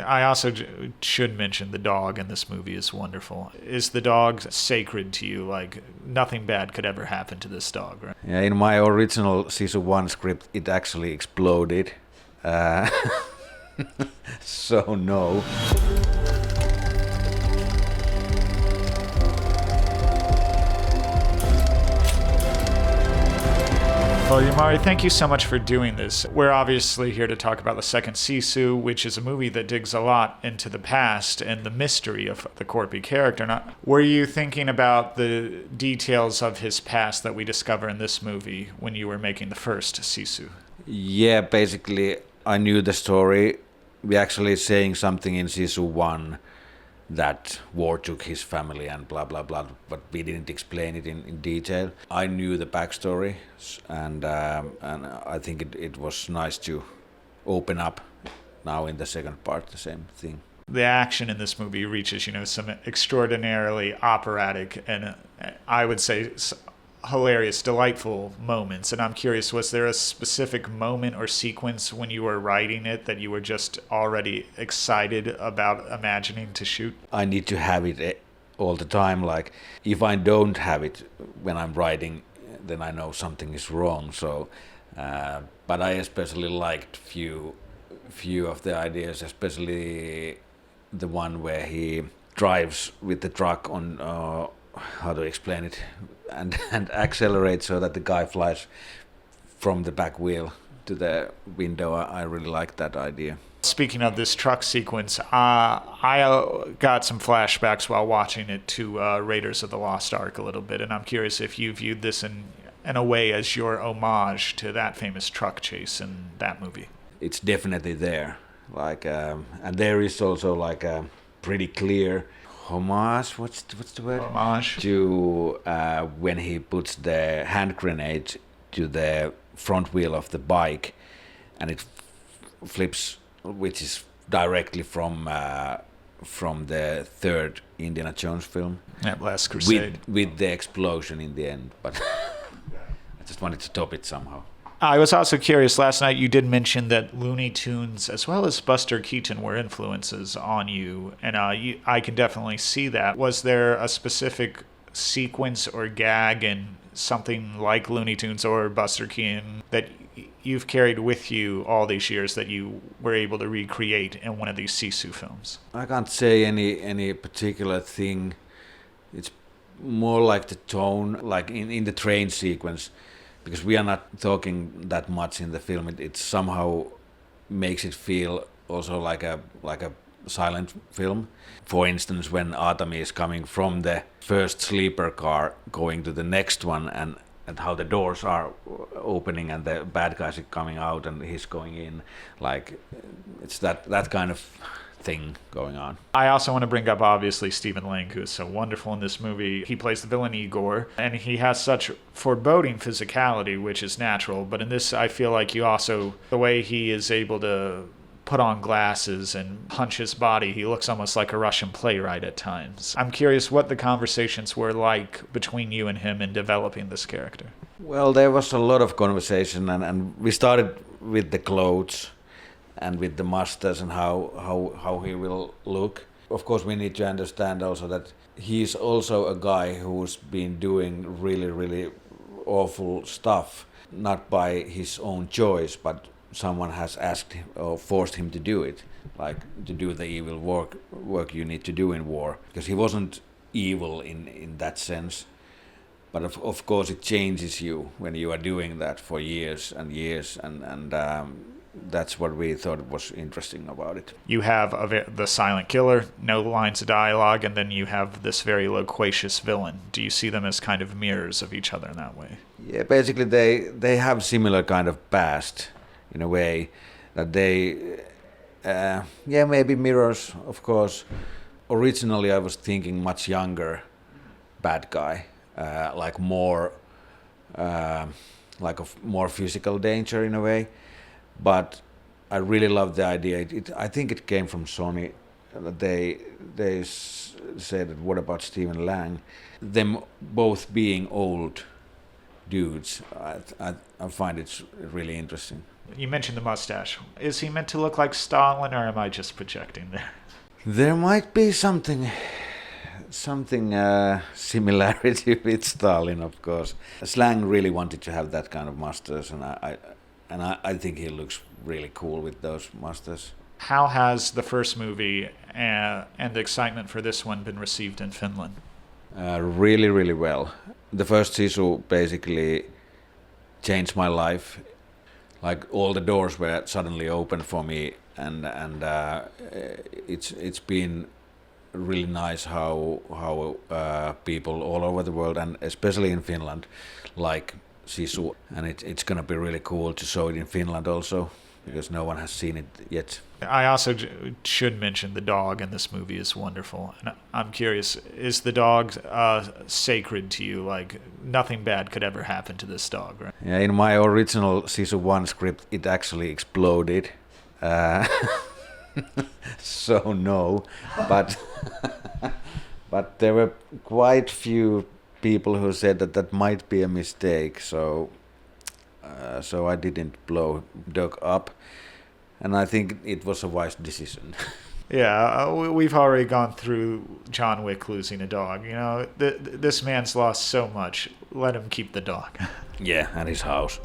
I also should mention the dog in this movie is wonderful. Is the dog sacred to you? Like, nothing bad could ever happen to this dog, right? Yeah, in my original Sisu 1 script, it actually exploded. So no. Well, Jalmari, thank you so much for doing this. We're obviously here to talk about the second Sisu, which is a movie that digs a lot into the past and the mystery of the Corpy character. Now, were you thinking about the details of his past that we discover in this movie when you were making the first Sisu? Yeah, basically, I knew the story. We're actually saying something in Sisu 1 that war took his family and blah blah blah, but we didn't explain it in detail. I knew the backstory, and I think it was nice to open up now in the second part the same thing. The action in this movie reaches, some extraordinarily operatic and I would say hilarious, delightful moments. And I'm curious, was there a specific moment or sequence when you were writing it that you were just already excited about imagining to shoot? I need to have it all the time. Like, if I don't have it when I'm writing, then I know something is wrong. So, but I especially liked few of the ideas, especially the one where he drives with the truck on, how to explain it, and accelerates so that the guy flies from the back wheel to the window. I really like that idea. Speaking of this truck sequence, I got some flashbacks while watching it to Raiders of the Lost Ark a little bit, and I'm curious if you viewed this in a way as your homage to that famous truck chase in that movie. It's definitely there, and there is also like a pretty clear homage. What's the word? Homage to when he puts the hand grenade to the front wheel of the bike, and it flips, which is directly from the third Indiana Jones film. That Last Crusade. With the explosion in the end, but I just wanted to top it somehow. I was also curious, last night you did mention that Looney Tunes as well as Buster Keaton were influences on you, and I can definitely see that. Was there a specific sequence or gag in something like Looney Tunes or Buster Keaton that you've carried with you all these years that you were able to recreate in one of these Sisu films? I can't say any particular thing. It's more like the tone, like in the train sequence. Because we are not talking that much in the film, it somehow makes it feel also like a silent film. For instance, when Atami is coming from the first sleeper car going to the next one, and how the doors are opening and the bad guys are coming out and he's going in, like it's that kind of thing going on. I also want to bring up, obviously, Stephen Lang, who is so wonderful in this movie. He plays the villain Igor, and he has such foreboding physicality, which is natural. But in this, I feel like you also, the way he is able to put on glasses and punch his body, he looks almost like a Russian playwright at times. I'm curious what the conversations were like between you and him in developing this character. Well, there was a lot of conversation, and we started with the clothes and with the mustache and how he will look. Of course, we need to understand also that he's also a guy who's been doing really, really awful stuff, not by his own choice, but someone has asked him or forced him to do it, like to do the evil work you need to do in war. Because he wasn't evil in that sense, but of course it changes you when you are doing that for years and years, and that's what we thought was interesting about it. You have the silent killer, no lines of dialogue, and then you have this very loquacious villain. Do you see them as kind of mirrors of each other in that way? Yeah, basically they have similar kind of past in a way that they, maybe mirrors, of course. Originally I was thinking much younger bad guy, like more more physical danger in a way. But I really love the idea. I think it came from Sony. They said, what about Stephen Lang? Them both being old dudes. I find it really interesting. You mentioned the mustache. Is he meant to look like Stalin, or am I just projecting there? There might be something similarity with Stalin, of course. Slang really wanted to have that kind of mustache, and I think he looks really cool with those mustaches. How has the first movie and the excitement for this one been received in Finland? Really, really well. The first Sisu basically changed my life. Like all the doors were suddenly open for me, and it's been really nice how people all over the world, and especially in Finland, like Sisu, and it's gonna be really cool to show it in Finland also, because no one has seen it yet. I also should mention the dog in this movie is wonderful. And I'm curious, is the dog sacred to you? Like, nothing bad could ever happen to this dog, right? Yeah, in my original Sisu 1 script, it actually exploded. So no, but there were quite few people who said that might be a mistake. So I didn't blow dog up, and I think it was a wise decision. Yeah, we've already gone through John Wick losing a dog. You know, this man's lost so much. Let him keep the dog. Yeah, and his house.